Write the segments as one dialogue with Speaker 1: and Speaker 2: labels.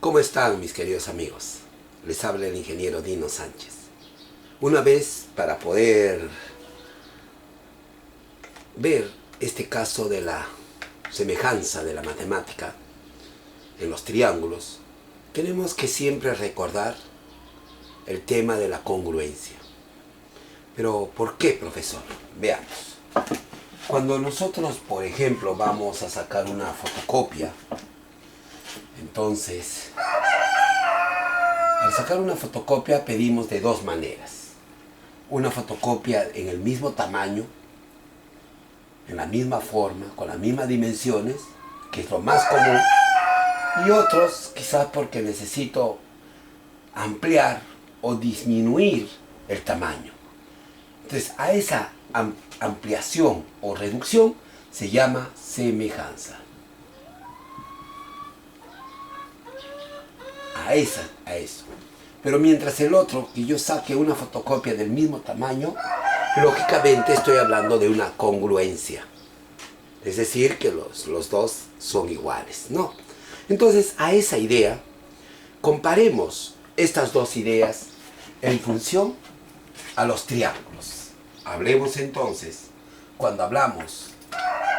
Speaker 1: ¿Cómo están mis queridos amigos? Les habla el ingeniero Dino Sánchez. Una vez para poder ver este caso de la semejanza de la matemática en los triángulos, tenemos que siempre recordar el tema de la congruencia. Pero ¿por qué, profesor? Veamos. Cuando nosotros, por ejemplo, vamos a sacar una fotocopia, entonces, al sacar una fotocopia pedimos de dos maneras. Una fotocopia en el mismo tamaño, en la misma forma, con las mismas dimensiones, que es lo más común, y otros quizás porque necesito ampliar o disminuir el tamaño. Entonces, a esa ampliación o reducción se llama semejanza. A eso. Pero mientras el otro, que yo saque una fotocopia del mismo tamaño, lógicamente estoy hablando de una congruencia. Es decir, que los dos son iguales, ¿no? Entonces, a esa idea, comparemos estas dos ideas en función a los triángulos. Hablemos entonces, cuando hablamos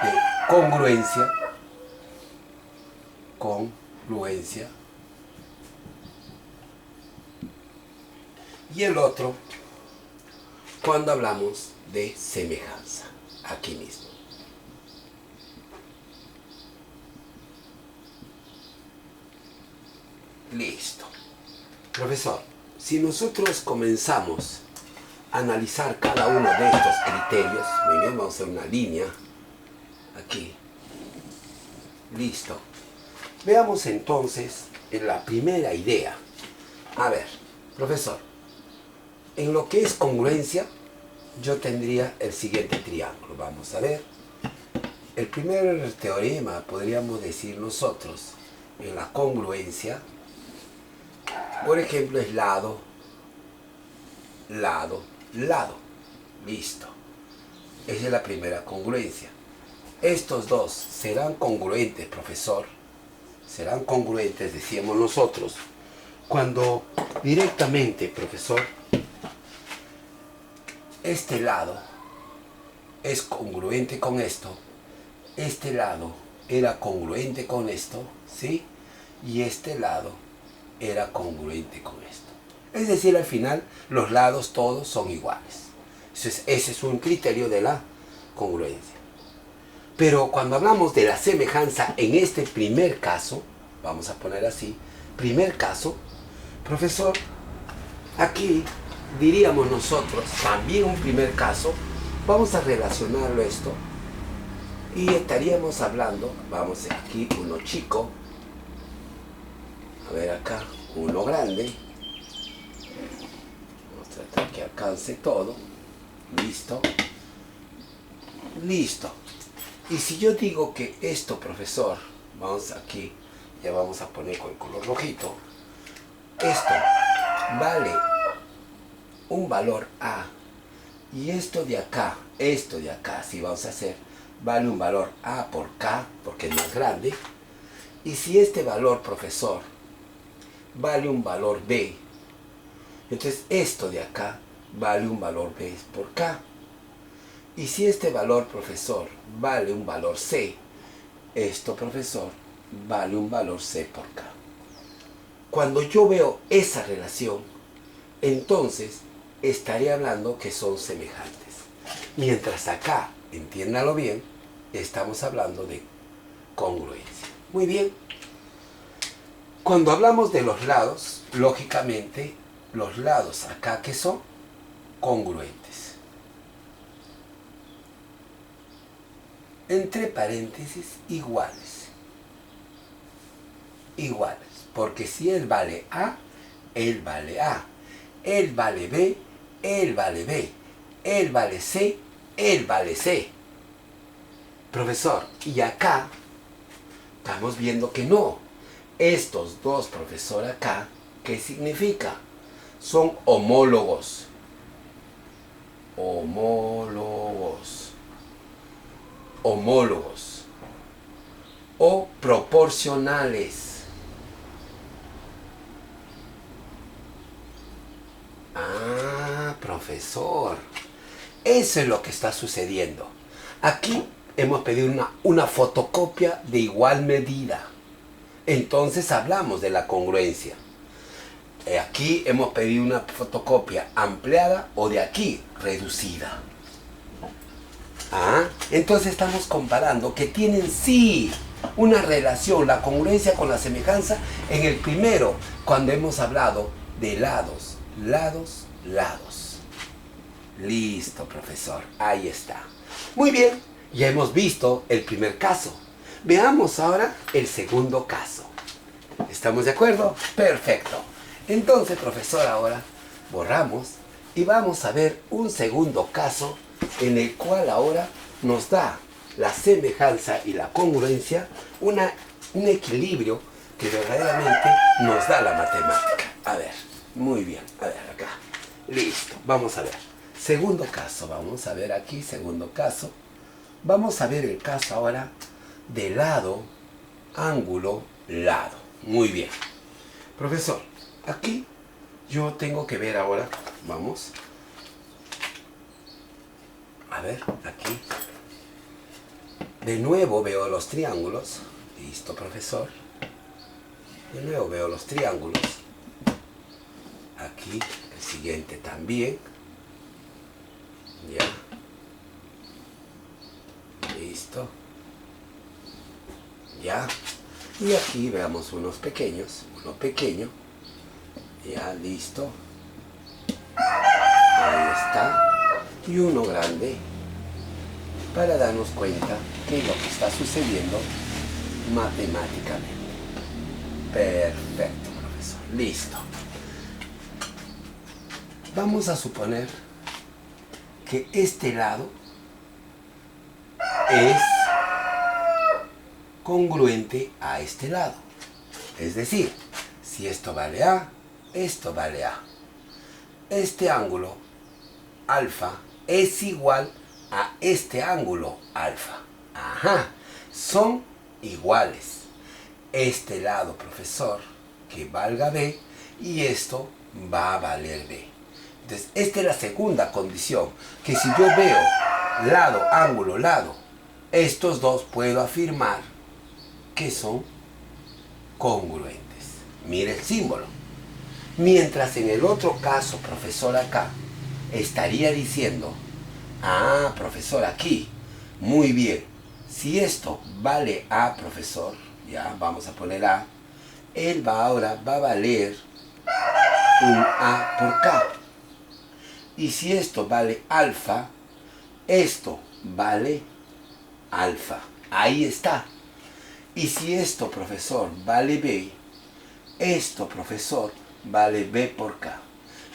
Speaker 1: de congruencia, y el otro, cuando hablamos de semejanza, aquí mismo. Listo. Profesor, si nosotros comenzamos a analizar cada uno de estos criterios, muy bien, vamos a hacer una línea aquí. Listo. Veamos entonces en la primera idea. A ver, profesor, en lo que es congruencia, yo tendría el siguiente triángulo. Vamos a ver. El primer teorema, podríamos decir nosotros, en la congruencia, por ejemplo, es lado, lado, lado. Listo. Esa es la primera congruencia. Estos dos serán congruentes, profesor. Serán congruentes, decíamos nosotros, cuando directamente, profesor, este lado es congruente con esto, este lado era congruente con esto, ¿sí? Y este lado era congruente con esto. Es decir, al final, los lados todos son iguales. Ese es un criterio de la congruencia. Pero cuando hablamos de la semejanza, en este primer caso, vamos a poner así, primer caso, profesor, aquí diríamos nosotros, también un primer caso, vamos a relacionarlo esto, y estaríamos hablando, vamos aquí, uno chico, a ver acá, uno grande, vamos a tratar que alcance todo, listo, listo. Y si yo digo que esto, profesor, vamos aquí, ya vamos a poner con el color rojito, esto vale un valor A, y esto de acá, si vamos a hacer, vale un valor A por K, porque es más grande, y si este valor, profesor, vale un valor B, entonces esto de acá vale un valor B por K. Y si este valor, profesor, vale un valor C, esto, profesor, vale un valor C por K. Cuando yo veo esa relación, entonces estaré hablando que son semejantes. Mientras acá, entiéndalo bien, estamos hablando de congruencia. Muy bien. Cuando hablamos de los lados, lógicamente, los lados acá que son congruentes. Entre paréntesis, iguales. Iguales. Porque si él vale A, él vale A. Él vale B, él vale B. Él vale C, él vale C. Profesor, y acá estamos viendo que no. Estos dos, profesor, acá, ¿qué significa? Son homólogos. Homólogos. Homólogos. O proporcionales. profesor. Eso es lo que está sucediendo. Aquí hemos pedido una fotocopia de igual medida. Entonces hablamos de la congruencia. Aquí hemos pedido una fotocopia ampliada o de aquí reducida. Entonces estamos comparando que tienen sí una relación, la congruencia con la semejanza en el primero, cuando hemos hablado de lados, lados, lados. Listo, profesor, ahí está. Muy bien, ya hemos visto el primer caso. Veamos ahora el segundo caso. ¿Estamos de acuerdo? Perfecto. Entonces, profesor, ahora borramos y vamos a ver un segundo caso en el cual ahora nos da la semejanza y la congruencia, un equilibrio que verdaderamente nos da la matemática. A ver, muy bien, a ver acá. Listo, vamos a ver. Segundo caso, vamos a ver aquí, segundo caso. Vamos a ver el caso ahora de lado, ángulo, lado. Muy bien. Profesor, aquí yo tengo que ver ahora, vamos. A ver, aquí. De nuevo veo los triángulos. Listo, profesor. De nuevo veo los triángulos. Aquí, el siguiente también. Ya. Listo. Ya. Y aquí veamos unos pequeños. Uno pequeño. Ya, listo. Ahí está. Y uno grande. Para darnos cuenta qué es lo que está sucediendo matemáticamente. Perfecto, profesor. Listo. Vamos a suponer que este lado es congruente a este lado. Es decir, si esto vale A, esto vale A. Este ángulo alfa es igual a este ángulo alfa. Son iguales. Este lado, profesor, que valga B, y esto va a valer B. Entonces, esta es la segunda condición, que si yo veo lado, ángulo, lado, estos dos puedo afirmar que son congruentes. Mire el símbolo. Mientras en el otro caso, profesor, acá, estaría diciendo, profesor, aquí, muy bien, si esto vale A, profesor, ya vamos a poner A, él ahora va a valer un A por K. Y si esto vale alfa, esto vale alfa. Ahí está. Y si esto, profesor, vale B, esto, profesor, vale B por K.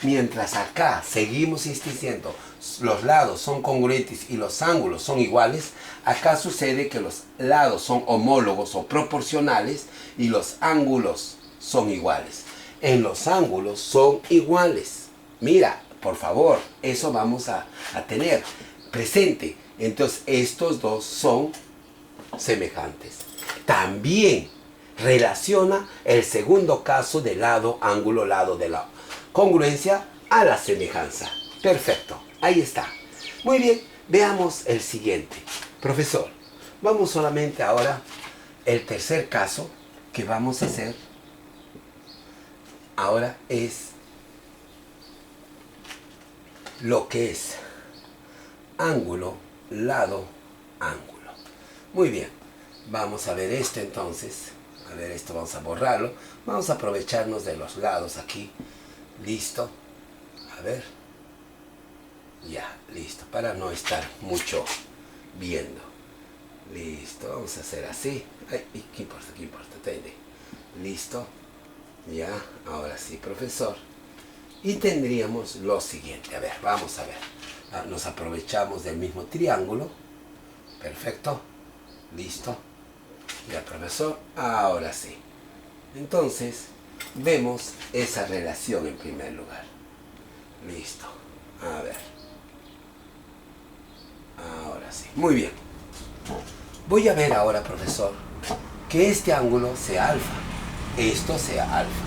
Speaker 1: Mientras acá seguimos insistiendo, los lados son congruentes y los ángulos son iguales, acá sucede que los lados son homólogos o proporcionales y los ángulos son iguales. En los ángulos son iguales. Mira, por favor, eso vamos a tener presente. Entonces, estos dos son semejantes. También relaciona el segundo caso de lado, ángulo, lado de la congruencia a la semejanza. Perfecto, ahí está. Muy bien, veamos el siguiente. Profesor, vamos solamente ahora el tercer caso que vamos a hacer. Ahora es lo que es ángulo, lado, ángulo. Muy bien, vamos a ver esto entonces. A ver, esto vamos a borrarlo. Vamos a aprovecharnos de los lados aquí. Listo. A ver. Ya, listo. Para no estar mucho viendo. Listo. Vamos a hacer así. Ay, ¿qué importa? ¿Qué importa? Listo. Ya, ahora sí, profesor. Y tendríamos lo siguiente. A ver, vamos a ver. Nos aprovechamos del mismo triángulo. Perfecto. Listo. Ya, profesor. Ahora sí. Entonces, vemos esa relación en primer lugar. Listo. A ver. Ahora sí. Muy bien. Voy a ver ahora, profesor, que este ángulo sea alfa. Esto sea alfa.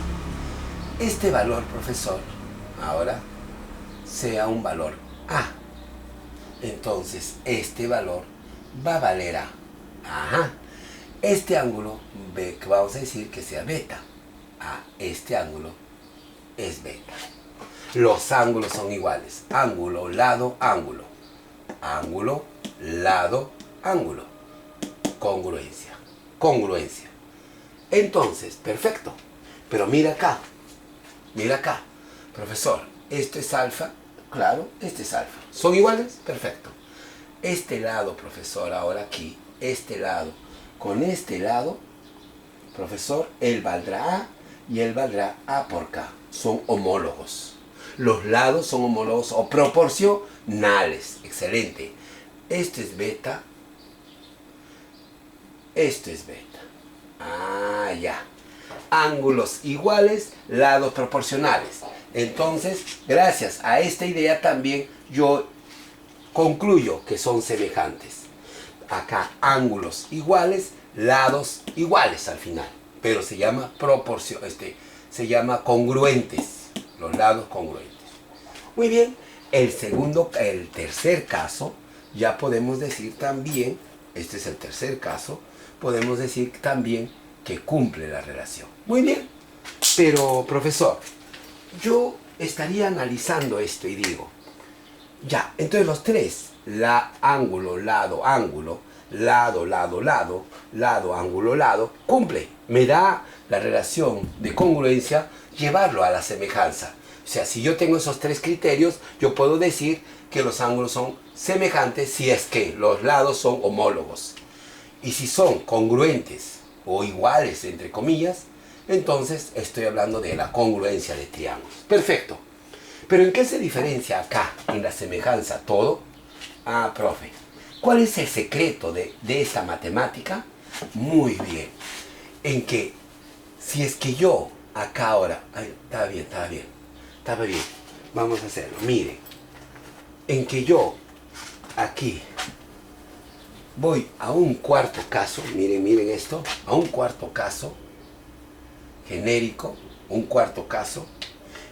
Speaker 1: Este valor, profesor, ahora sea un valor A. Entonces, este valor va a valer A. Ajá. Este ángulo, vamos a decir que sea beta. Este ángulo es beta. Los ángulos son iguales. Ángulo, lado, ángulo. Ángulo, lado, ángulo. Congruencia. Congruencia. Entonces, perfecto. Pero mira acá. Mira acá. Profesor, esto es alfa. Claro, este es alfa. ¿Son iguales? Perfecto. Este lado, profesor, ahora aquí. Este lado con este lado, profesor, él valdrá A y él valdrá A por K. Son homólogos. Los lados son homólogos o proporcionales. Excelente. Esto es beta. Esto es beta. Ya. Ángulos iguales, lados proporcionales. Entonces, gracias a esta idea también yo concluyo que son semejantes. Acá ángulos iguales, lados iguales al final. Pero se llama proporción, se llama congruentes. Los lados congruentes. Muy bien. El tercer caso, ya podemos decir también, este es el tercer caso, podemos decir también que cumple la relación. Muy bien. Pero, profesor, yo estaría analizando esto y digo, ya, entonces los tres, ángulo, lado, ángulo, lado, lado, lado, lado, ángulo, lado, cumple. Me da la relación de congruencia llevarlo a la semejanza. O sea, si yo tengo esos tres criterios, yo puedo decir que los ángulos son semejantes si es que los lados son homólogos. Y si son congruentes o iguales, entre comillas, entonces estoy hablando de la congruencia de triángulos. Perfecto. Pero ¿en qué se diferencia acá, en la semejanza, todo? Profe, ¿cuál es el secreto de esta matemática? Muy bien. En que, si es que yo, acá ahora, estaba bien, vamos a hacerlo, miren. En que yo, aquí, voy a un cuarto caso, miren esto, a un cuarto caso, genérico, un cuarto caso,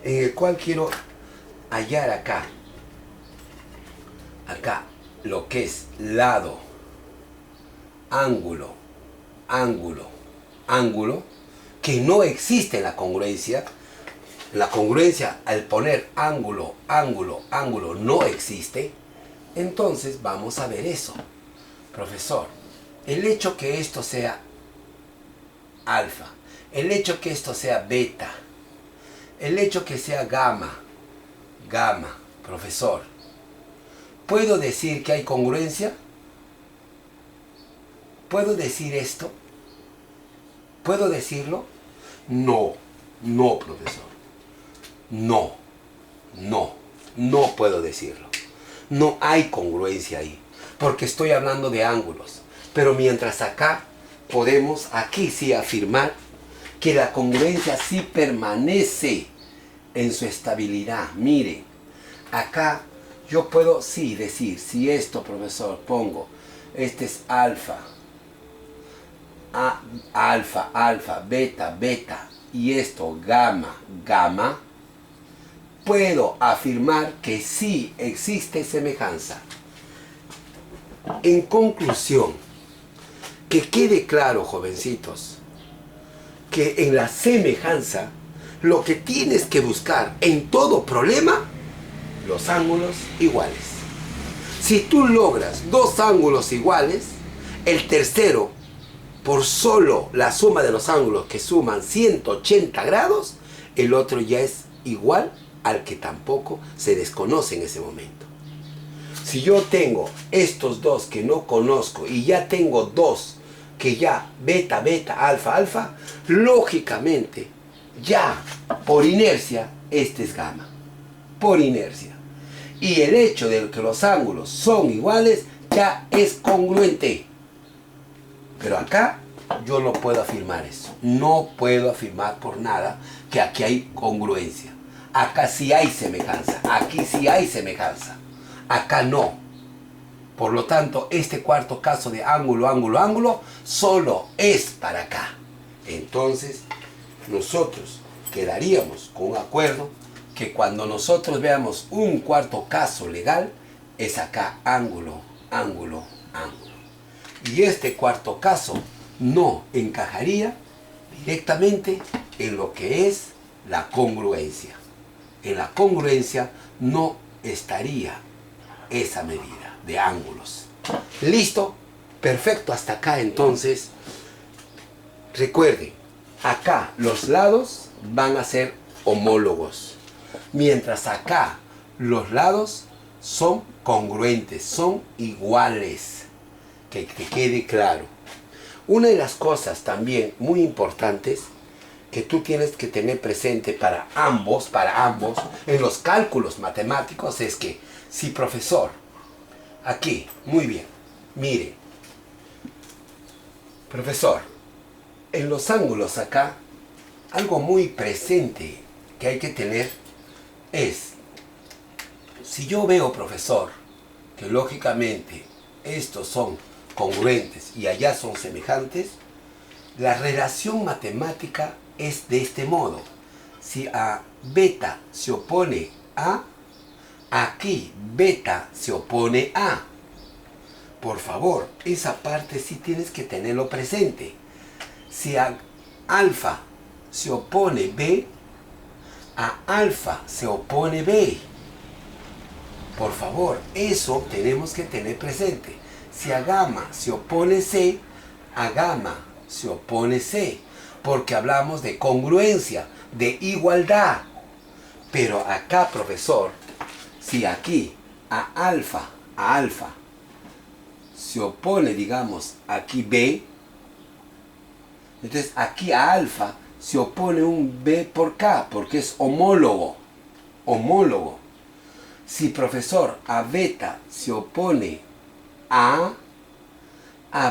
Speaker 1: en el cual quiero hallar acá lo que es lado, ángulo, ángulo, ángulo, que no existe en la congruencia. La congruencia al poner ángulo, ángulo, ángulo no existe. Entonces vamos a ver eso. Profesor, el hecho que esto sea alfa, el hecho que esto sea beta, el hecho que sea gamma, profesor, ¿puedo decir que hay congruencia? ¿Puedo decir esto? ¿Puedo decirlo? No, profesor. No puedo decirlo. No hay congruencia ahí, porque estoy hablando de ángulos. Pero mientras acá podemos, aquí sí afirmar que la congruencia sí permanece en su estabilidad. Miren, acá yo puedo sí decir, si esto, profesor, pongo, este es alfa, alfa, beta, y esto gamma, puedo afirmar que sí existe semejanza. En conclusión, que quede claro, jovencitos, que en la semejanza lo que tienes que buscar en todo problema, los ángulos iguales. Si tú logras dos ángulos iguales, el tercero, por solo la suma de los ángulos que suman 180 grados, el otro ya es igual al que tampoco se desconoce en ese momento. Si yo tengo estos dos que no conozco y ya tengo dos que ya beta, alfa, lógicamente ya por inercia este es gamma, por inercia. Y el hecho de que los ángulos son iguales ya es congruente. Pero acá yo no puedo afirmar eso. No puedo afirmar por nada que aquí hay congruencia. Acá sí hay semejanza. Aquí sí hay semejanza. Acá no. Por lo tanto, este cuarto caso de ángulo, solo es para acá. Entonces, nosotros quedaríamos con un acuerdo que cuando nosotros veamos un cuarto caso legal, es acá ángulo, ángulo, ángulo. Y este cuarto caso no encajaría directamente en lo que es la congruencia. En la congruencia no estaría esa medida de ángulos. ¿Listo? Perfecto, hasta acá entonces. Recuerden, acá los lados van a ser homólogos, mientras acá los lados son congruentes, son iguales. Que te quede claro. Una de las cosas también muy importantes que tú tienes que tener presente para ambos, en los cálculos matemáticos es que si profesor, aquí, muy bien, mire, profesor, en los ángulos acá, algo muy presente que hay que tener es, si yo veo, profesor, que lógicamente estos son congruentes y allá son semejantes, la relación matemática es de este modo. Si a beta se opone a, aquí beta se opone a. Por favor, esa parte sí tienes que tenerlo presente. Si a alfa se opone B, a alfa se opone B. Por favor, eso tenemos que tener presente. Si a gamma se opone C, a gamma se opone C. Porque hablamos de congruencia, de igualdad. Pero acá, profesor, si aquí a alfa se opone, digamos, aquí B, entonces aquí a alfa se opone un B por K, porque es homólogo. Homólogo. Si, profesor, a beta se opone a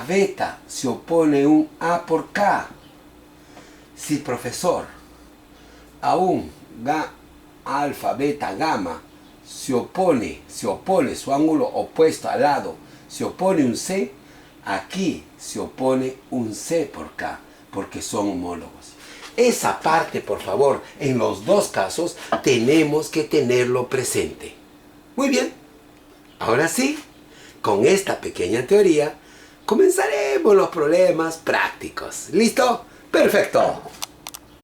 Speaker 1: beta se opone un A por K. Si, profesor, a un alfa, beta, gamma se opone su ángulo opuesto al lado, se opone un C, aquí se opone un C por K, porque son homólogos. Esa parte, por favor, en los dos casos tenemos que tenerlo presente. Muy bien, ahora sí, con esta pequeña teoría comenzaremos los problemas prácticos. ¿Listo? ¡Perfecto!